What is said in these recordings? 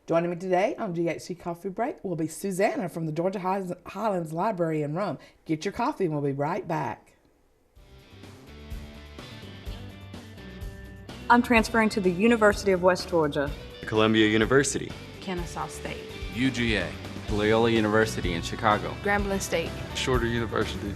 Joining me today on GHC Coffee Break will be Susanna from the Georgia Highlands Library in Rome. Get your coffee and we'll be right back. I'm transferring to the University of West Georgia. Columbia University, Kennesaw State, UGA, Loyola University in Chicago, Grambling State, Shorter University.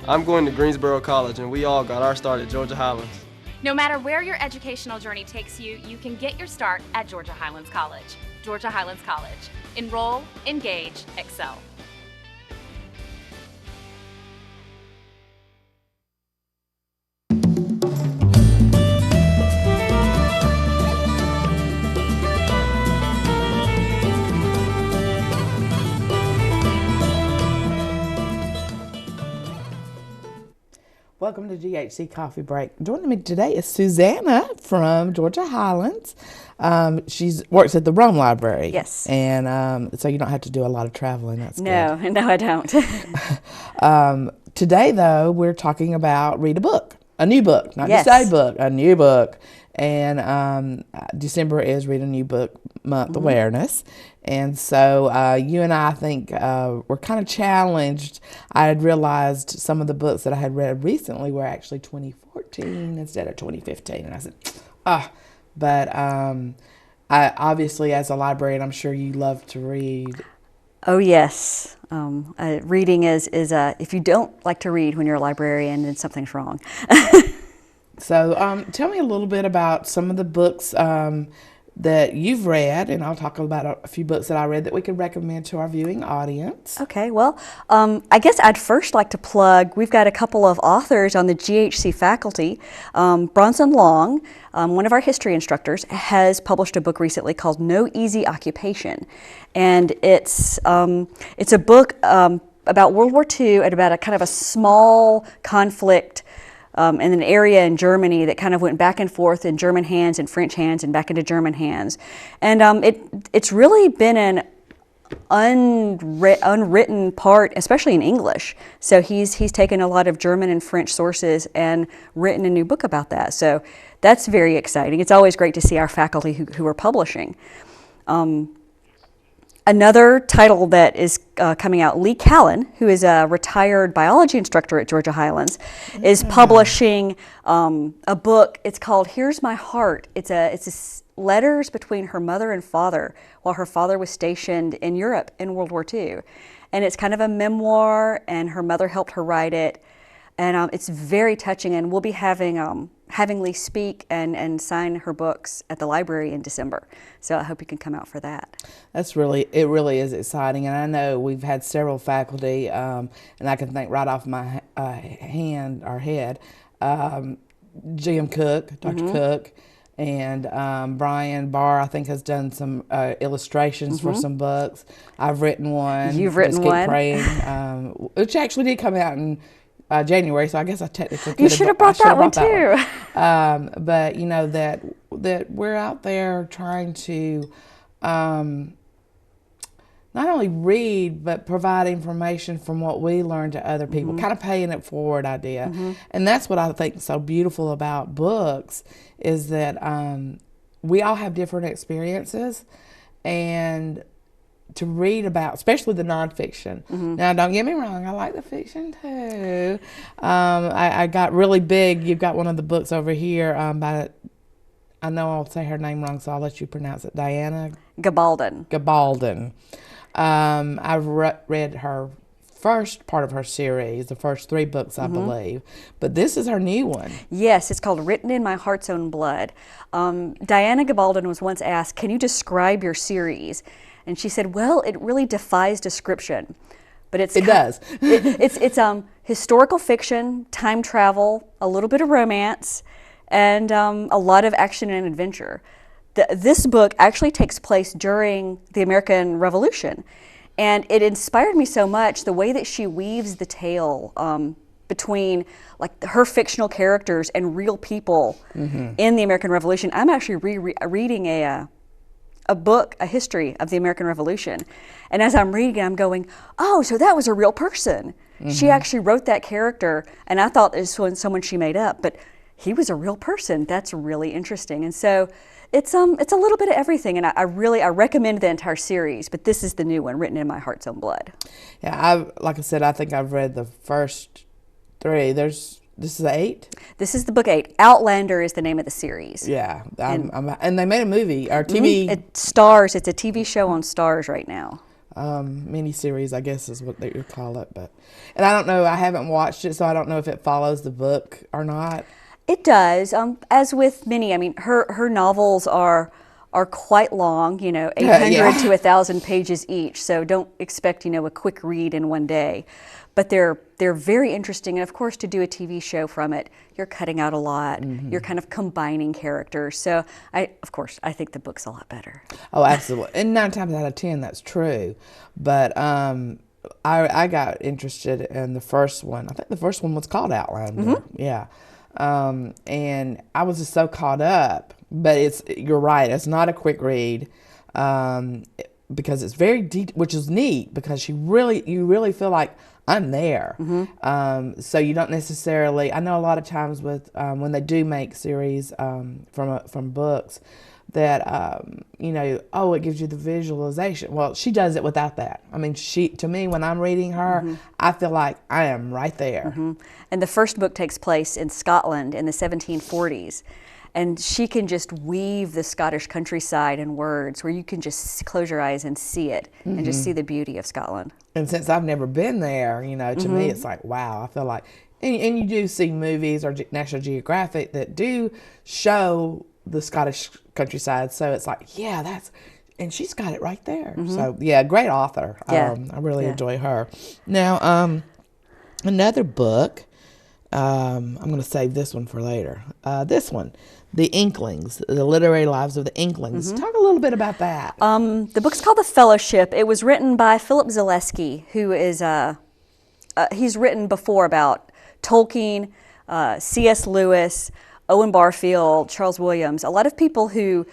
I'm going to Greensboro College, and we all got our start at Georgia Highlands. No matter where your educational journey takes you, you can get your start at Georgia Highlands College. Georgia Highlands College. Enroll, engage, excel. Welcome to GHC Coffee Break. Joining me today is Susanna from Georgia Highlands. She works at the Rome Library. Yes. And so you don't have to do a lot of traveling. That's No, I don't. good. Today, though, we're talking about read a book, a new book, not Yes. just a book, a new book. And December is Read a New Book Month awareness. And so you and I think were kind of challenged. I had realized some of the books that I had read recently were actually 2014 instead of 2015. And I said, but I obviously, as a librarian, I'm sure you love to read. Oh, yes. Reading is if you don't like to read when you're a librarian, then something's wrong. So tell me a little bit about some of the books that you've read, and I'll talk about a few books that I read that we could recommend to our viewing audience. Okay, well, I guess I'd first like to plug, we've got a couple of authors on the GHC faculty. Bronson Long, one of our history instructors, has published a book recently called No Easy Occupation. And it's a book about World War II and about a kind of a small conflict in an area in Germany that kind of went back and forth in German hands and French hands and back into German hands. And it's really been an unwritten part, especially in English. So he's taken a lot of German and French sources and written a new book about that. So that's very exciting. It's always great to see our faculty who are publishing. Another title that is coming out, Lee Callan, who is a retired biology instructor at Georgia Highlands, is publishing a book. It's called Here's My Heart. It's letters between her mother and father while her father was stationed in Europe in World War II. And it's kind of a memoir, and her mother helped her write it. And it's very touching, and we'll be having Lee speak and sign her books at the library in December. So I hope you can come out for that. It really is exciting, and I know we've had several faculty, and I can think right off my head, Jim Cook, Dr. Cook, and Brian Barr, I think, has done some illustrations for some books. I've written one. You've written Just Keep one. Praying, which actually did come out in January, so I guess I technically You should have brought that one too. But you know that we're out there trying to not only read but provide information from what we learn to other people, kind of paying it forward idea. And that's what I think is so beautiful about books is that we all have different experiences, and to read about, especially the nonfiction. Now, don't get me wrong, I like the fiction too. I got really big. You've got one of the books over here by, I know I'll say her name wrong, so I'll let you pronounce it, Diana Gabaldon. I've read her first part of her series, the first 3 books, I believe, but this is her new one. Yes, it's called Written in My Heart's Own Blood. Diana Gabaldon was once asked, can you describe your series? And she said, well, it really defies description. But it does. It's historical fiction, time travel, a little bit of romance, and a lot of action and adventure. This book actually takes place during the American Revolution. And it inspired me so much, the way that she weaves the tale between like her fictional characters and real people in the American Revolution. I'm actually reading a book, a history of the American Revolution. And as I'm reading it, I'm going, oh, so that was a real person. She actually wrote that character, and I thought this was someone she made up, but he was a real person. That's really interesting. And so It's a little bit of everything, and I recommend the entire series. But this is the new one, Written in My Heart's Own Blood. Yeah, like I said, I think I've read the first 3. This is 8. This is the book 8. Outlander is the name of the series. Yeah, and they made a movie or TV. It stars. It's a TV show on Stars right now. Miniseries, I guess is what they would call it. And I don't know. I haven't watched it, so I don't know if it follows the book or not. It does. As with many, I mean, her novels are quite long. 800 to 1,000 pages each. So don't expect a quick read in one day. But they're very interesting, and of course, to do a TV show from it, you're cutting out a lot. You're kind of combining characters. So I think the book's a lot better. Oh, absolutely. And 9 times out of 10, that's true. But I got interested in the first one. I think the first one was called Outlander. Yeah. And I was just so caught up. But you're right. It's not a quick read. Because it's very deep, which is neat because you really feel like I'm there. So you don't necessarily. I know a lot of times with when they do make series from books that it gives you the visualization. Well, she does it without that. I mean, to me when I'm reading her, I feel like I am right there. And the first book takes place in Scotland in the 1740s. And she can just weave the Scottish countryside in words where you can just close your eyes and see it and just see the beauty of Scotland. And since I've never been there, to me it's like, wow, I feel like, and you do see movies or National Geographic that do show the Scottish countryside. So it's like, yeah, and she's got it right there. So yeah, great author. Yeah. I really enjoy her. Now, another book, I'm going to save this one for later. This one, The Inklings, The Literary Lives of the Inklings. Talk a little bit about that. The book's called The Fellowship. It was written by Philip Zaleski, who is, he's written before about Tolkien, C.S. Lewis, Owen Barfield, Charles Williams. A lot of people who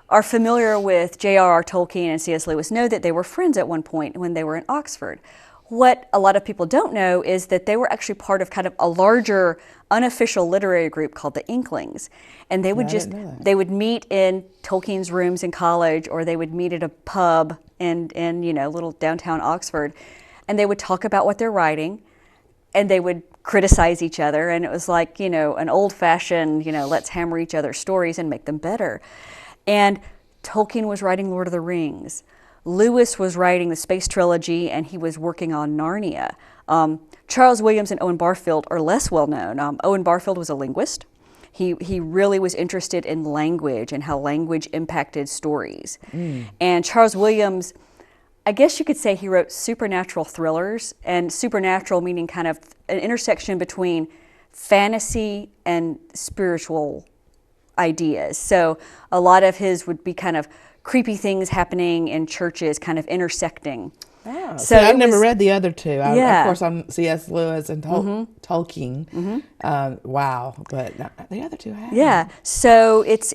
are familiar with J.R.R. Tolkien and C.S. Lewis know that they were friends at one point when they were in Oxford. What a lot of people don't know is that they were actually part of kind of a larger unofficial literary group called the Inklings. And they would they would meet in Tolkien's rooms in college, or they would meet at a pub in little downtown Oxford, and they would talk about what they're writing, and they would criticize each other, and it was like, an old-fashioned, let's hammer each other's stories and make them better. And Tolkien was writing Lord of the Rings. Lewis was writing the Space Trilogy, and he was working on Narnia. Charles Williams and Owen Barfield are less well known. Owen Barfield was a linguist. He really was interested in language and how language impacted stories. And Charles Williams, I guess you could say he wrote supernatural thrillers, and supernatural meaning kind of an intersection between fantasy and spiritual ideas. So a lot of his would be kind of creepy things happening in churches, kind of intersecting. Oh, so I've never read the other two. Of course, I'm C.S. Lewis and Tolkien. Wow, but the other two have. Yeah, so it's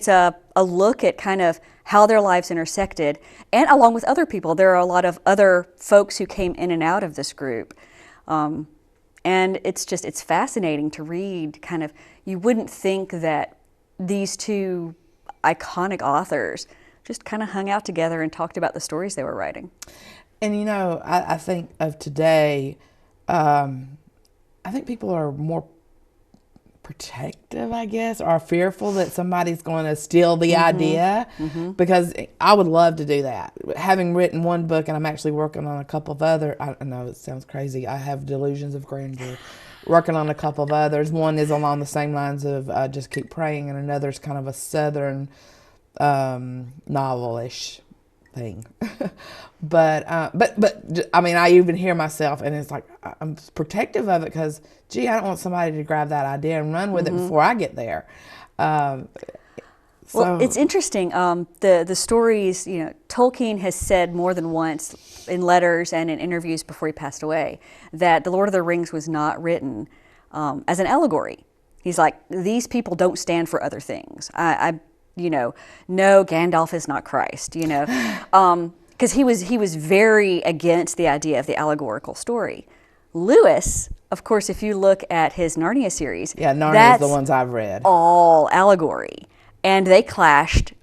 a look at kind of how their lives intersected, and along with other people. There are a lot of other folks who came in and out of this group, and it's fascinating to read. Kind of, you wouldn't think that these two iconic authors just kind of hung out together and talked about the stories they were writing. And I think of today, I think people are more protective, I guess, or fearful that somebody's going to steal the idea, because I would love to do that. Having written one book, and I'm actually working on a couple of other, I know it sounds crazy, I have delusions of grandeur, working on a couple of others. One is along the same lines of Just Keep Praying, and another's kind of a Southern novel-ish thing. but I mean, I even hear myself, and it's like I'm protective of it because, gee, I don't want somebody to grab that idea and run with it before I get there. Well, it's interesting. The stories, Tolkien has said more than once in letters and in interviews before he passed away that The Lord of the Rings was not written as an allegory. He's like, these people don't stand for other things. No, Gandalf is not Christ, because he was very against the idea of the allegorical story. Lewis, of course, if you look at his Narnia series, Narnia is the ones I've read. All allegory. and they clashed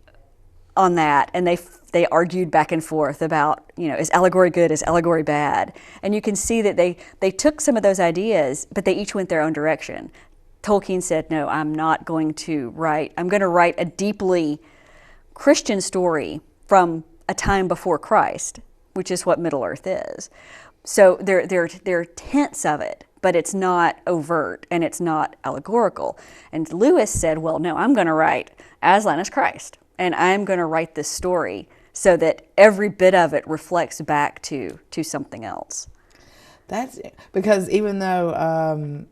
on that, and they argued back and forth about, is allegory good, is allegory bad? And you can see that they took some of those ideas, but they each went their own direction. Tolkien said, no, I'm going to write a deeply Christian story from a time before Christ, which is what Middle-earth is. So there are tints of it, but it's not overt and it's not allegorical. And Lewis said, well, no, I'm going to write Aslan as Christ, and I'm going to write this story so that every bit of it reflects back to something else. That's because even though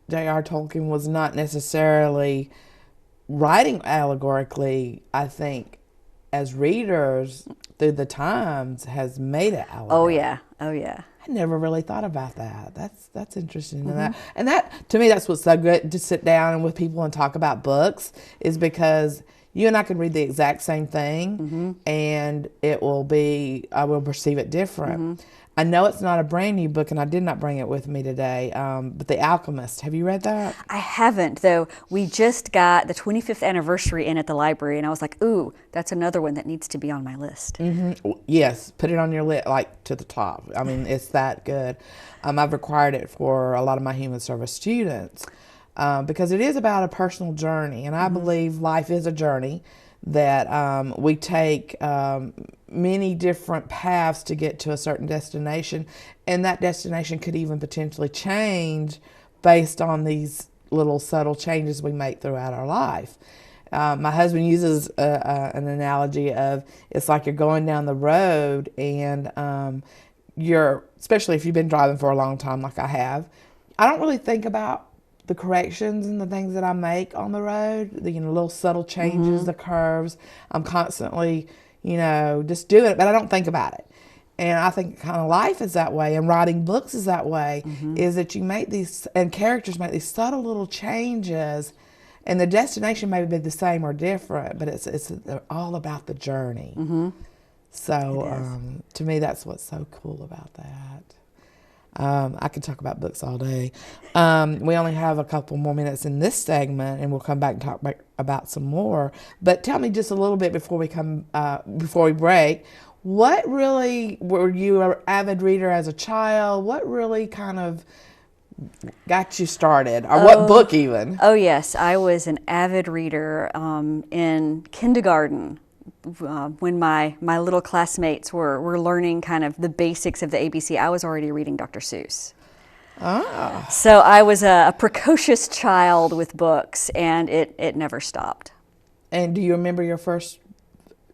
J.R. Tolkien was not necessarily writing allegorically, I think as readers through the times has made it allegorical. Oh yeah. I never really thought about that. That's interesting. And that to me, that's what's so good to sit down with people and talk about books, is because you and I can read the exact same thing, and I will perceive it different. I know it's not a brand new book, and I did not bring it with me today, but The Alchemist. Have you read that? I haven't, though. We just got the 25th anniversary in at the library, and I was like, ooh, that's another one that needs to be on my list. Yes, put it on your list, like to the top. I mean, it's that good. I've required it for a lot of my human service students because it is about a personal journey, and I believe life is a journey that we take many different paths to get to a certain destination, and that destination could even potentially change based on these little subtle changes we make throughout our life. My husband uses an analogy of it's like you're going down the road, and especially if you've been driving for a long time like I have, I don't really think about the corrections and the things that I make on the road, the little subtle changes, the curves. I'm constantly, just doing it, but I don't think about it. And I think kind of life is that way, and writing books is that way, is that you make these, and characters make these subtle little changes, and the destination may be the same or different, but it's all about the journey. So to me, that's what's so cool about that. I could talk about books all day. We only have a couple more minutes in this segment, and we'll come back and talk about some more. But tell me just a little bit before we break. What really, were you an avid reader as a child? What really kind of got you started, or what book even? Oh yes, I was an avid reader in kindergarten. When my little classmates were learning kind of the basics of the ABC, I was already reading Dr. Seuss. So I was a precocious child with books, and it never stopped. And do you remember your first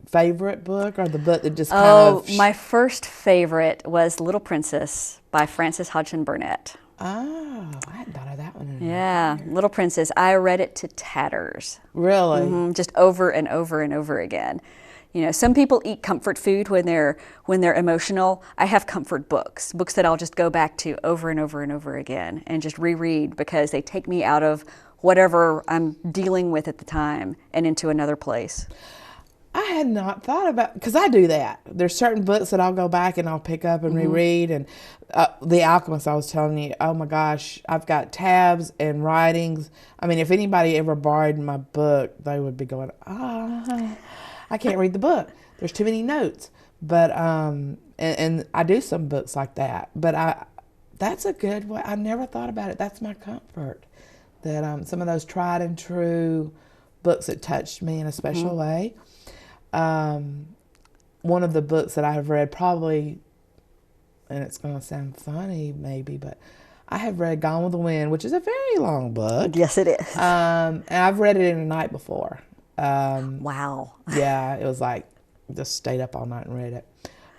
favorite book, or the book that just kind of... My first favorite was Little Princess by Frances Hodgson Burnett. Oh, I hadn't thought of that one. Yeah, Little Princess. I read it to tatters. Really? Just over and over and over again. Some people eat comfort food when they're emotional. I have comfort books that I'll just go back to over and over and over again and just reread, because they take me out of whatever I'm dealing with at the time and into another place. I had not thought about, because I do that. There's certain books that I'll go back and I'll pick up and reread. And The Alchemist, I was telling you, oh my gosh, I've got tabs and writings. I mean, if anybody ever borrowed my book, they would be going, I can't read the book. There's too many notes. But, and I do some books like that. But that's a good way. I never thought about it. That's my comfort. That some of those tried and true books that touched me in a special way. One of the books that I have read probably, and it's going to sound funny maybe, but I have read Gone with the Wind, which is a very long book. Yes, it is. And I've read it in a night before. Wow. Yeah, it was like, just stayed up all night and read it.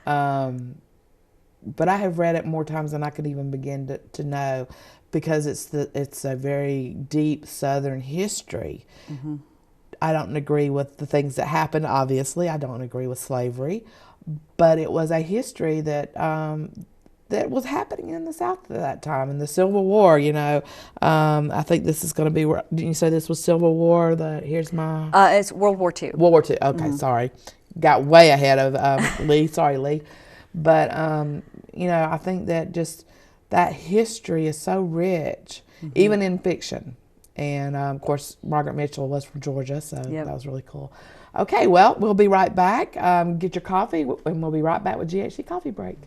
But I have read it more times than I could even begin to know, because it's a very deep Southern history. I don't agree with the things that happened, obviously. I don't agree with slavery. But it was a history that that was happening in the South at that time, in the Civil War, I think this is going to be, didn't you say this was Civil War? It's World War II. World War II, okay, sorry. Got way ahead of Lee, sorry, Lee. But, I think that just that history is so rich, even in fiction. And of course, Margaret Mitchell was from Georgia, so Yep. that was really cool. Okay, well, we'll be right back. Get your coffee, and we'll be right back with GHC Coffee Break.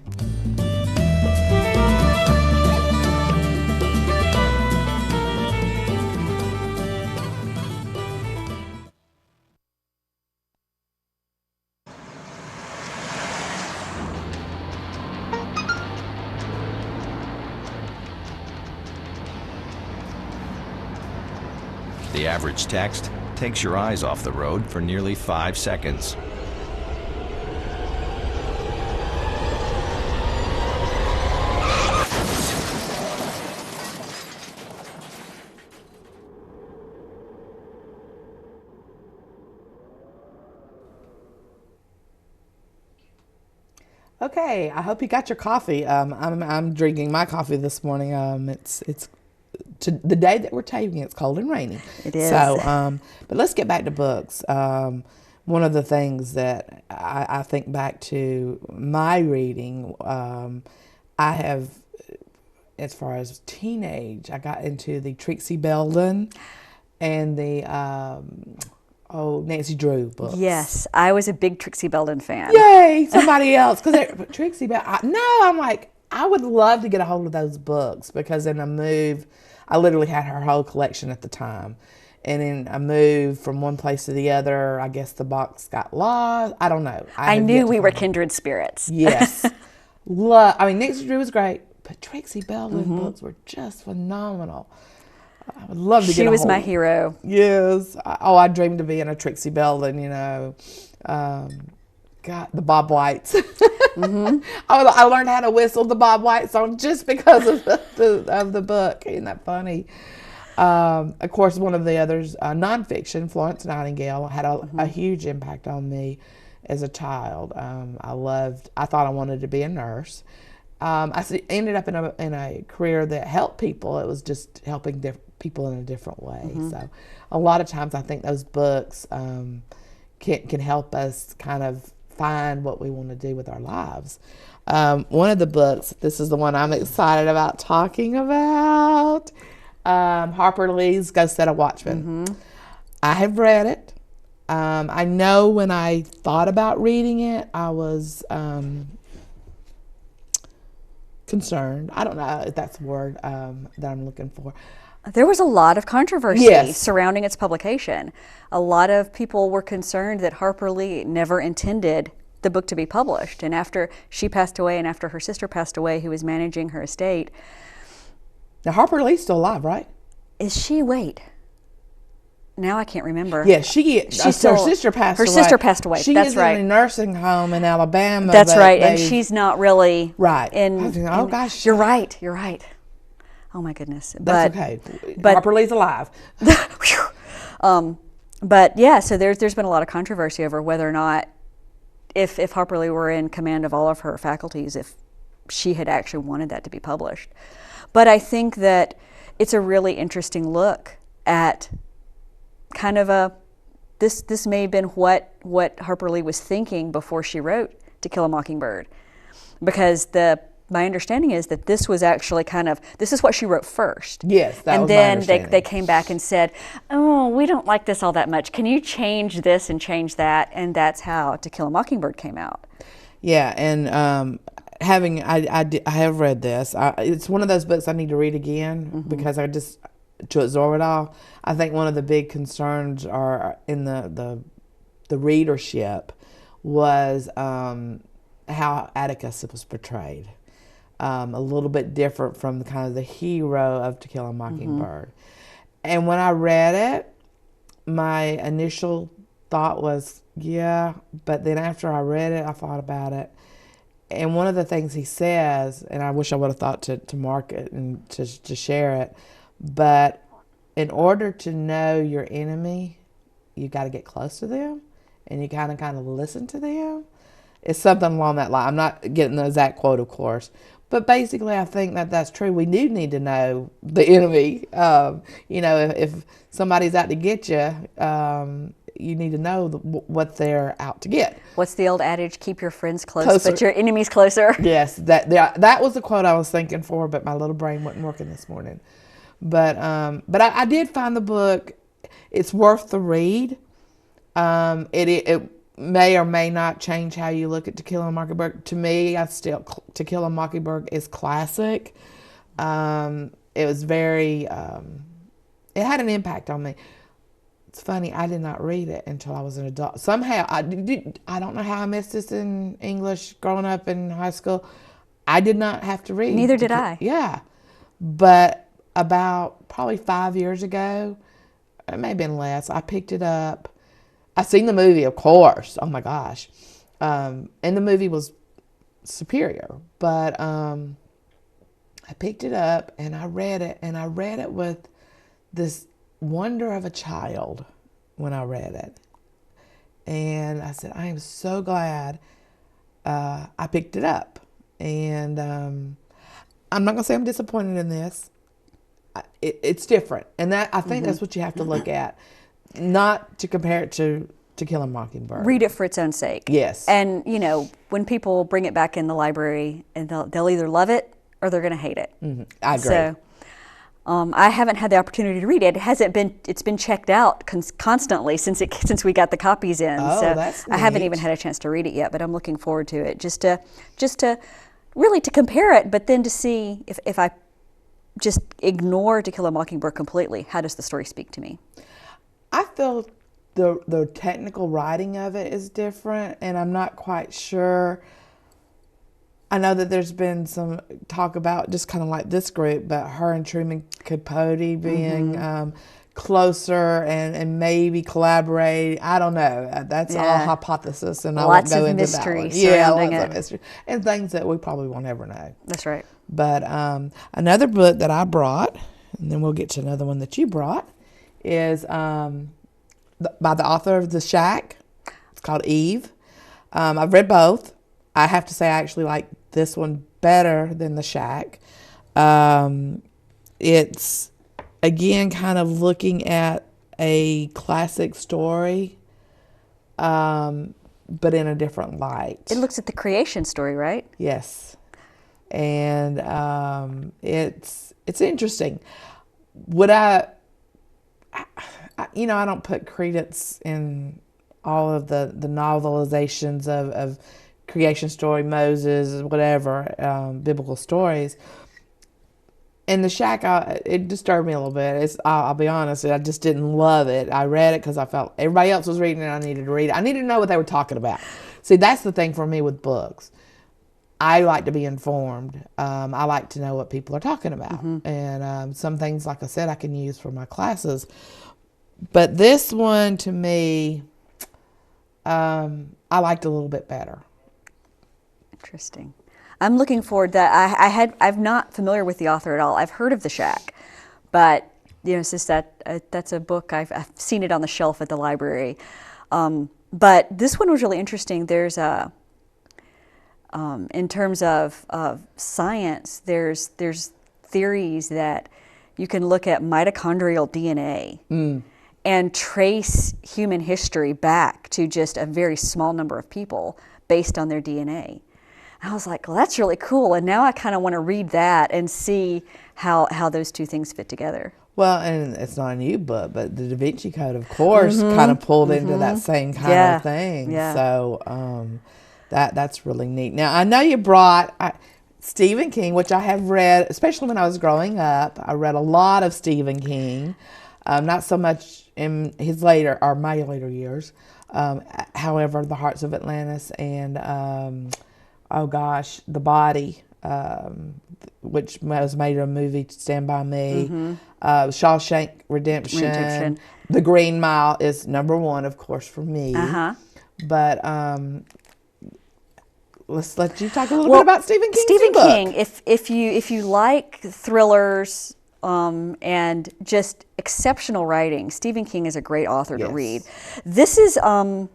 The average text takes your eyes off the road for nearly 5 seconds. Okay, I hope you got your coffee. I'm drinking my coffee this morning. It's to the day that we're taping. It's cold and rainy. It is. So, but let's get back to books. One of the things that I think back to my reading, I have, as far as teenage, I got into the Trixie Belden and the Nancy Drew books. Yes, I was a big Trixie Belden fan. Yay, somebody else. Because Trixie Belden, I'm like, I would love to get a hold of those books, because in a move, I literally had her whole collection at the time. And in a move from one place to the other, I guess the box got lost. I don't know. I knew we were kindred spirits. Yes. Nancy Drew was great, but Trixie Belden books were just phenomenal. I would love to get a She was hold my of them. hero. Yes. I dreamed of being a Trixie Belden, God, the Bob Whites. I learned how to whistle the Bob White song just because of the book. Isn't that funny? Of course, one of the others, nonfiction, Florence Nightingale, had a huge impact on me as a child. I thought I wanted to be a nurse. Ended up in a career that helped people. It was just helping people in a different way. So a lot of times I think those books can help us kind of find what we want to do with our lives. One of the books, this is the one I'm excited about talking about, Harper Lee's Go Set a Watchman. I have read it. I know when I thought about reading it, I was concerned. I don't know if that's the word that I'm looking for. There was a lot of controversy Yes. surrounding its publication. A lot of people were concerned that Harper Lee never intended the book to be published. And after she passed away, and after her sister passed away, who was managing her estate, Now, Harper Lee's still alive, right? is she, wait, now I can't remember. Yeah, her sister passed away. Her sister passed away, She that's is right. in a nursing home in Alabama. That's but right, and they- she's not really Right. I in, was thinking, oh, gosh. You're right. Oh my goodness. That's okay. Harper Lee's alive. But yeah, so there's been a lot of controversy over whether or not, if Harper Lee were in command of all of her faculties, if she had actually wanted that to be published. But I think that it's a really interesting look at kind of this may have been what Harper Lee was thinking before she wrote To Kill a Mockingbird, because my understanding is that this was actually this is what she wrote first. Yes, that and was my then understanding. they came back and said, oh, we don't like this all that much. Can you change this and change that? And that's how To Kill a Mockingbird came out. Yeah, and I have read this. It's one of those books I need to read again because to absorb it all. I think one of the big concerns are in the readership was how Atticus was portrayed. A little bit different from the hero of To Kill a Mockingbird. And when I read it, my initial thought was, yeah, but then after I read it, I thought about it. And one of the things he says, and I wish I would have thought to mark it and to share it, but in order to know your enemy, you got to get close to them and you kind of listen to them. It's something along that line. I'm not getting the exact quote, of course, but basically I think that's true. We do need to know the enemy. If somebody's out to get you, you need to know what they're out to get. What's the old adage? Keep your friends close, Closer. but your enemies closer. Yes, that was the quote I was thinking for, but my little brain wasn't working this morning. But I did find the book. It's worth the read. It may or may not change how you look at To Kill a Mockingbird. To me, To Kill a Mockingbird is classic. It was very. It had an impact on me. It's funny, I did not read it until I was an adult. Somehow, I don't know how I missed this in English growing up in high school. I did not have to read. Neither did I. Yeah. But about probably 5 years ago, it may have been less, I picked it up. I've seen the movie, of course. Oh my gosh. And the movie was superior. But I picked it up and I read it. And I read it with this wonder of a child when I read it. And I said, I am so glad I picked it up. And I'm not going to say I'm disappointed in this. It's different. And that I think that's what you have to look at. Not to compare it to Kill a Mockingbird. Read it for its own sake. Yes. And, you know, when people bring it back in the library, and they'll either love it or they're going to hate it. I agree. So, I haven't had the opportunity to read it. It's been checked out constantly since we got the copies in. Oh, so that's I haven't neat. even had a chance to read it yet, but I'm looking forward to it. Just to really to compare it, but then to see if I just ignore To Kill a Mockingbird completely, how does the story speak to me? I feel the technical writing of it is different, and I'm not quite sure. I know that there's been some talk about just kind of like this group, but her and Truman Capote being closer and maybe collaborate. I don't know. That's all hypothesis, and I won't Lots go of into mystery that one. Yeah, surrounding lots it. of mystery and things that we probably won't ever know. That's right. But another book that I brought, and then we'll get to another one that you brought, is by the author of The Shack. It's called Eve. I've read both. I have to say I actually like this one better than The Shack. It's, again, kind of looking at a classic story, but in a different light. It looks at the creation story, right? Yes. And it's interesting. Would I don't put credence in all of the novelizations of creation story, Moses, whatever, biblical stories. And The Shack, it disturbed me a little bit. I'll be honest, I just didn't love it. I read it because I felt everybody else was reading it. I needed to read it. I needed to know what they were talking about. See, that's the thing for me with books. I like to be informed. I like to know what people are talking about. And some things, like I said, I can use for my classes. But this one, to me, I liked a little bit better. Interesting. I'm looking forward to that. I'm not familiar with the author at all. I've heard of The Shack, but it's just that's a book I've seen it on the shelf at the library. But this one was really interesting. There's in terms of science, there's theories that you can look at mitochondrial DNA and trace human history back to just a very small number of people based on their DNA. I was like, well, that's really cool. And now I kind of want to read that and see how those two things fit together. Well, and it's not a new book, but the Da Vinci Code, of course, kind of pulled into that same kind of thing. Yeah. So that's really neat. Now, I know you brought Stephen King, which I have read, especially when I was growing up. I read a lot of Stephen King, not so much in my later years. However, The Hearts of Atlantis and The Body, which was made a movie, Stand By Me, Shawshank Redemption. The Green Mile is number one, of course, for me. But let's let you talk a little bit about Stephen King's Stephen book. King, if you like thrillers and just exceptional writing, Stephen King is a great author to read. This is an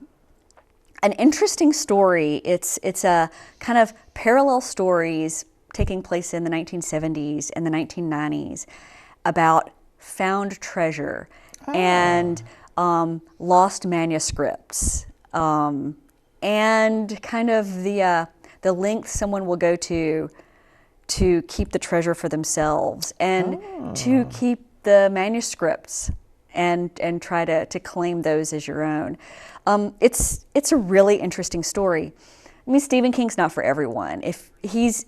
interesting story. It's a kind of parallel stories taking place in the 1970s and the 1990s about found treasure and lost manuscripts and kind of the length someone will go to to keep the treasure for themselves and to keep the manuscripts and try to claim those as your own. It's a really interesting story. I mean, Stephen King's not for everyone. If he's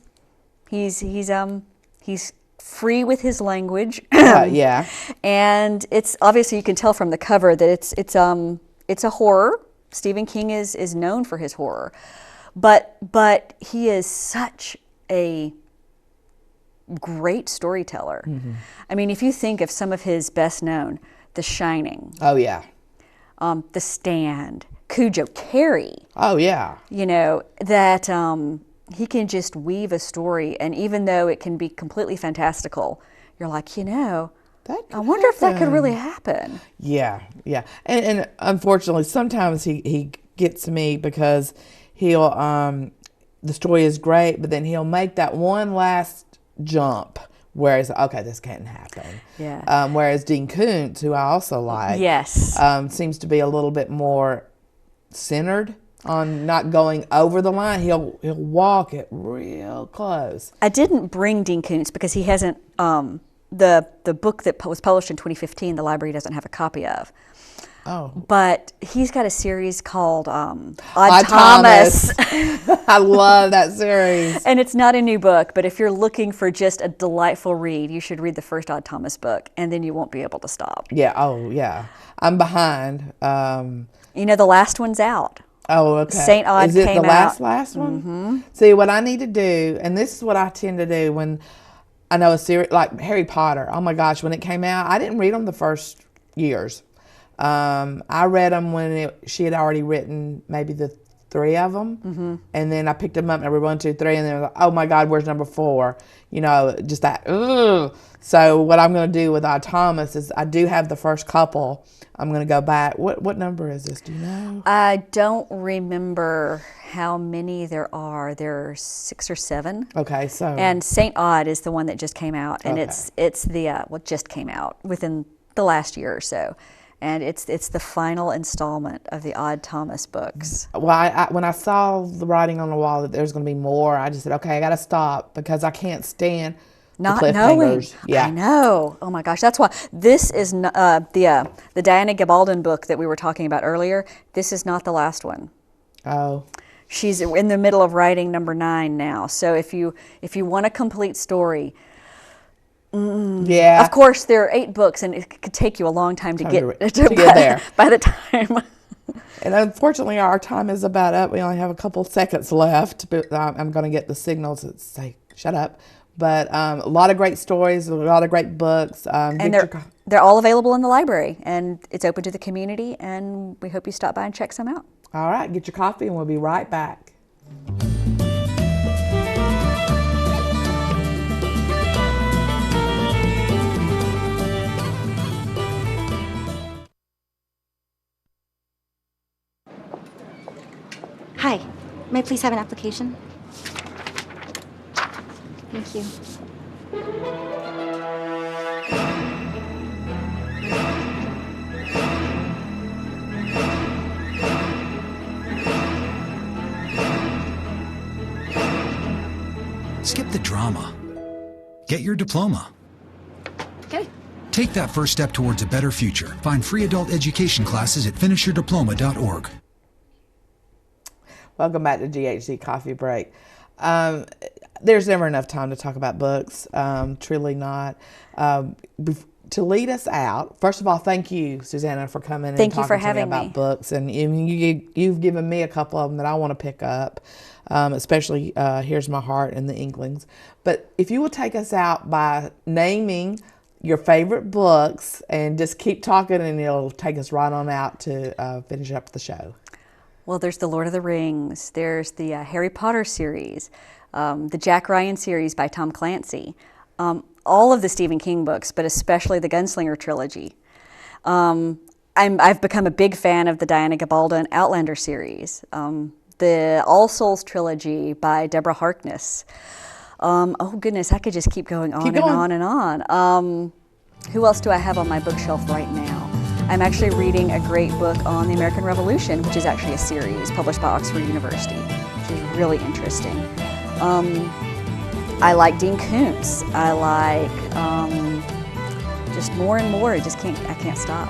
free with his language. Yeah. And it's obviously, you can tell from the cover that it's a horror. Stephen King is known for his horror, but he is such a great storyteller. I mean, if you think of some of his best known, The Shining, Oh yeah. The Stand, Cujo, Carrie, Oh yeah. you know, that he can just weave a story, and even though it can be completely fantastical, you're like, you know, That could I wonder if that could happen. really happen. Yeah, yeah, and unfortunately, sometimes he gets me because he'll the story is great, but then he'll make that one last jump where it's okay, this can't happen. Yeah. Whereas Dean Koontz, who I also like, Yes. seems to be a little bit more centered on not going over the line. He'll walk it real close. I didn't bring Dean Koontz because he hasn't, the book that was published in 2015, the library doesn't have a copy of. Oh, But he's got a series called Odd Odd Thomas. I love that series. And it's not a new book, but if you're looking for just a delightful read, you should read the first Odd Thomas book, and then you won't be able to stop. Yeah. Oh, yeah. I'm behind. You know, the last one's out. Oh, okay. Saint Odd Is it came the out. last one? See, what I need to do, and this is what I tend to do when I know a series like Harry Potter. Oh my gosh, when it came out, I didn't read them the first years. I read them when she had already written maybe the 3 of them, and then I picked them up number 1, 2, 3, and then I was like, oh my God, where's number 4? You know, just that. Ugh. So what I'm going to do with Odd Thomas is I do have the first couple. I'm going to go back. What number is this? Do you know? I don't remember how many there are. There are 6 or 7. Okay, so And Saint Odd is the one that just came out, and Okay. it's the just came out within the last year or so, and it's the final installment of the Odd Thomas books. well, I when I saw the writing on the wall that there's going to be more, I just said, okay, I got to stop because I can't stand Not the knowing, cliffhangers. Yeah, I know. Oh my gosh, that's why this is the Diana Gabaldon book that we were talking about earlier. This is not the last one. Oh, She's in the middle of writing number 9 now. So if you want a complete story, yeah. of course there are 8 books, and it could take you a long time to get to get there. By the time. And unfortunately, our time is about up. We only have a couple seconds left, but I'm going to get the signals that say shut up. But a lot of great stories, a lot of great books. And they're all available in the library, and it's open to the community, and we hope you stop by and check some out. All right, get your coffee, and we'll be right back. Hi, may I please have an application? Thank you. Skip the drama. Get your diploma. Okay. Take that first step towards a better future. Find free adult education classes at finishyourdiploma.org. Welcome back to GHC Coffee Break. There's never enough time to talk about books, truly not. To lead us out, first of all, thank you, Susanna, for coming and Thank you for talking to me having about me. books. And you've given me a couple of them that I want to pick up, especially Here's My Heart and The Inklings. But if you will take us out by naming your favorite books and just keep talking, and it'll take us right on out to finish up the show. Well, there's the Lord of the Rings. There's the Harry Potter series, the Jack Ryan series by Tom Clancy, all of the Stephen King books, but especially the Gunslinger trilogy. I've become a big fan of the Diana Gabaldon Outlander series, the All Souls trilogy by Deborah Harkness. Oh goodness, I could just keep going on Keep and going. on and on. Who else do I have on my bookshelf right now? I'm actually reading a great book on the American Revolution, which is actually a series published by Oxford University, which is really interesting. I like Dean Koontz. I like just more and more. I can't stop.